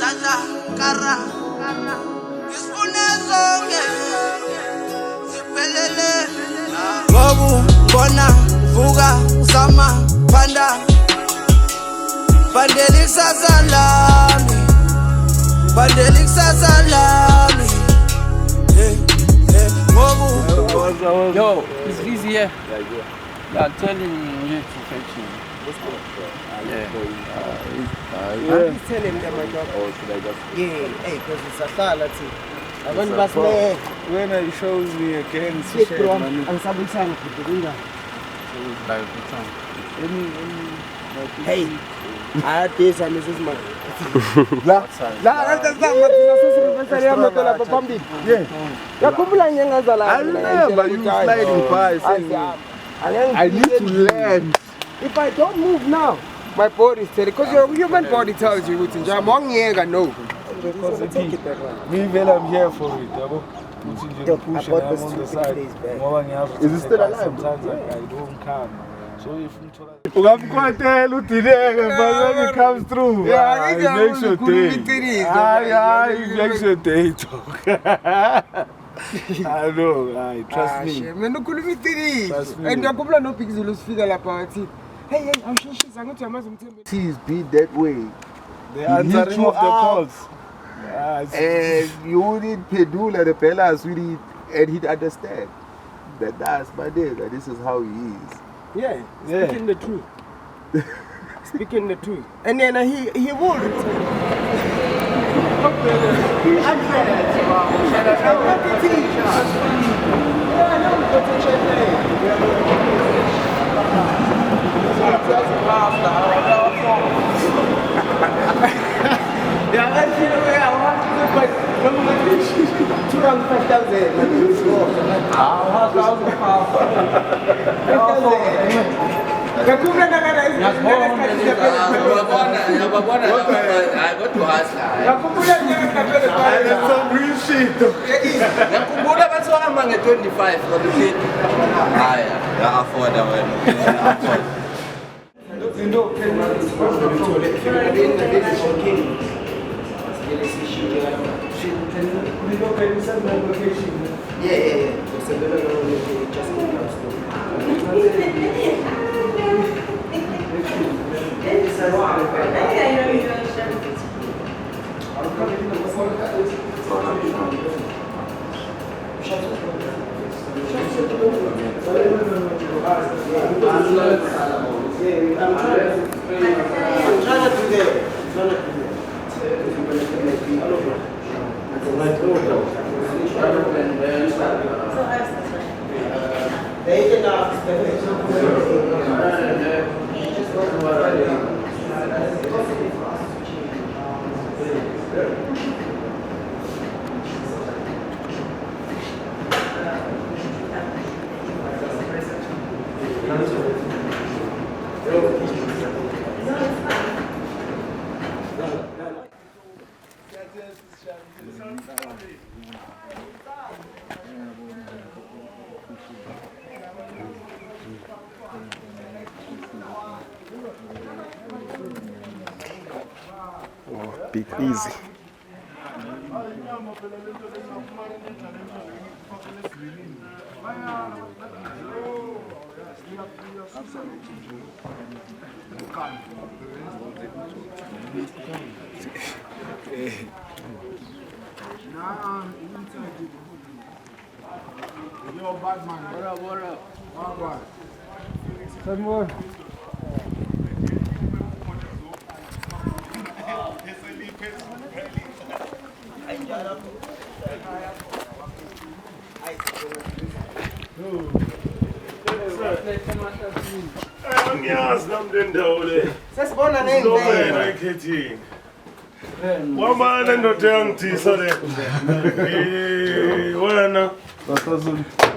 Zaza, Kara, Isfune zonke, Siphelele. Ngobu, Bona, Vuga, Sama, Panda, Bandelik Sazalami, Bandelik Sazalami. Ngobu. Yo, it's easy here. Yeah, I'm telling you to fetch him. Just tell him that my dog. Or should I just? Yeah, hey, because it's a salad. I want to say. When he shows me again, Slick bro, I'm sabing sana kutulinga. Hey, I had this and this is my. La, that's not what I'm saying. Yeah. I remember you sliding by saying, I need to learn. If I don't move now, my body is telling, because your human body tells you what's in jam. No. Because me, I'm here for it. Push and I'm on the side. Is it still alive? Sometimes I don't come. So if you quite tell but when it comes through, it makes your day. It makes your day talk. I know, trust me. Trust me. And you're no pigs will figure la party. Hey, I'm Please be that way. The answering of the calls. And you need Pedula, the Pellas, and he'd understand that that's my day, that this is how he is. Yeah, speaking the truth. Speaking the truth. And then he will return. That's some real shit. 25 for the kid. Yeah, affordable. Big easy. Yo, bad man. What up? Some more. Wamana ndoto mtisa le. Wana.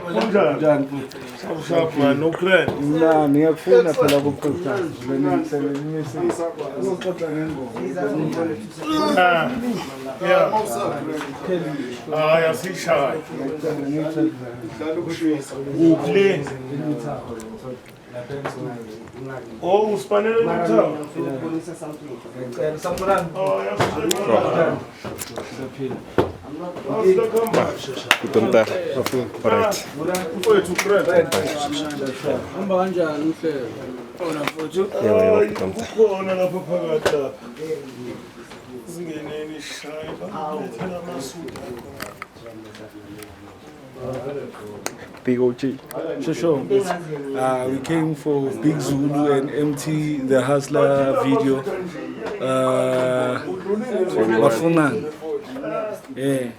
Unjani? Shap man, no plan. Na ngiyakufuna phela ukuxoxa. Uzoxoxa ngengoma. Yeah. Yasisha. Uplay. Oh, uspanele umthamo. Sanguran. Oh, yakusebenza. Kutonta. Alright. Mfowethu Fred. Hamba kanjani uhlelo? Ona mfowethu. Yebo, kutonta. Kukhona lapha phakathi lapha. Singeneni shayi bamethela amasudu. Big OG. Sure. We came for Big Zulu and MT the Hustler video. Bafunan. Yeah.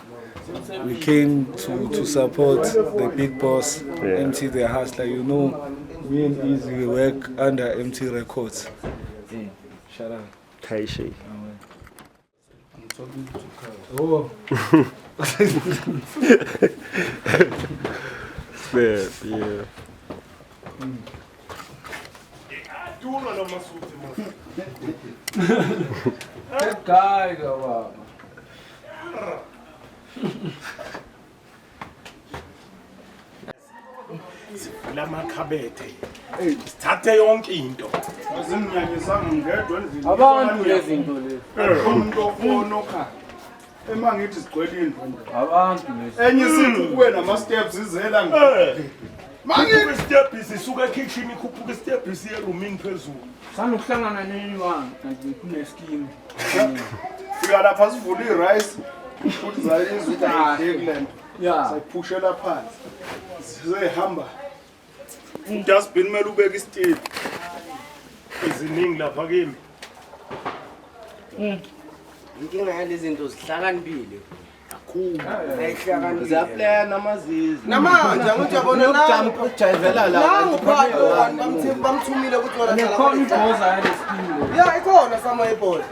We came to support the big boss, MT the Hustler. You know, me and Easy work under MT Records. Yeah. Shout out. Taishi. I'm talking to Carl. Oh. Yeah. Guy go Lamakhabethe. Sithathe yonke into. Azinyanyisanga ngedwa endlini. abantu lezinto lezi. Umuntu ofona okha. Emangithi sigcwele indlu. Abantu lezi. Enye sithi kuwe nama steps izela Mangithi step isuka kitchen ikhuphuka step isiye roomini phezulu. Sanokuhlangana nenywana kanti kuneskin. fika lapha sivula irice futhi zayizwa ukuthi ayidekland. Yeah. Sayiphushela phansi. Sizehamba. Dustbin mele ubeke isteel. Iziningi lapha kimi. Inkinga yalezi zinto zihlakaniphile. Kakhulu. Ziyaplaya namazizi. Namanje angithi yabona la ukujayivela la. bamthumile ukuthi wona Nekhona ibhoza yaleskin. Yeah, ikhona sama ibhola.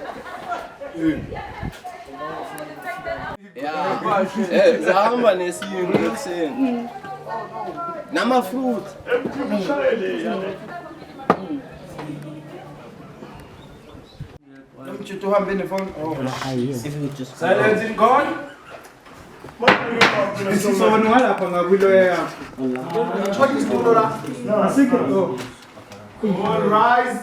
Yeah. Zihamba nesinto ekuseni. Nama-fruit. Mtshito uhambe nefoni. Silence in God. Sisona ngalapha ngakuloya yakho. Chothi isitulo la. Asikho. All rise.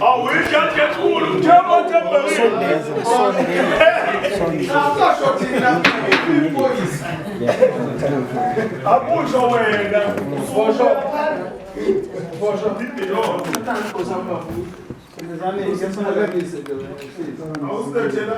Oh, we can't get cool. Jump. Abusha wena. Bosho dipilo. Awusithela.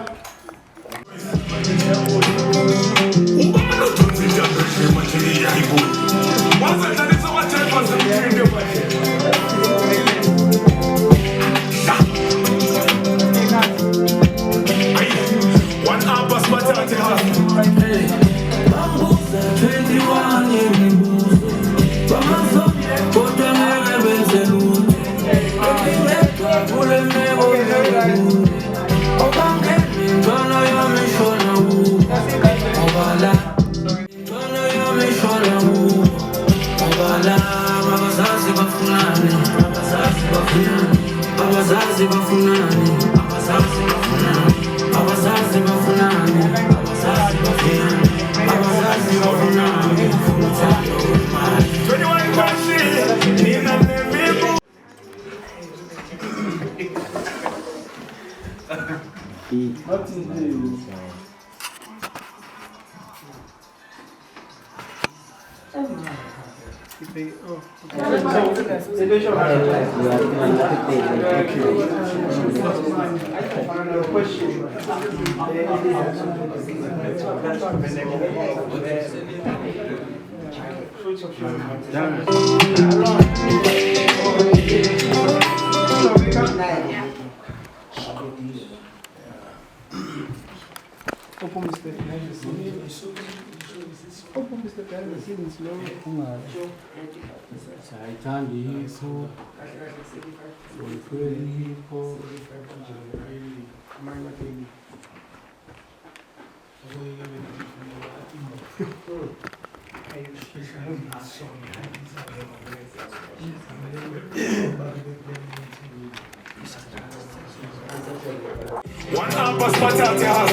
One up a spot out your house.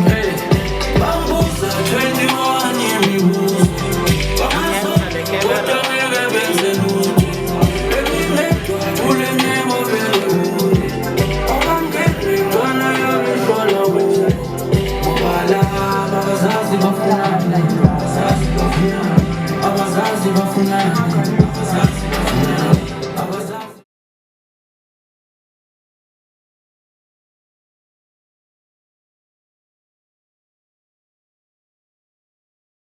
Hey, Bambusa 21 year me woos. What the hell have been said? Baby, make you pull in name of it. Oh, I'm getting one of your follow. Mobala, Babazazi Bafuna, Babazazi Bafuna, Babazazi Bafuna.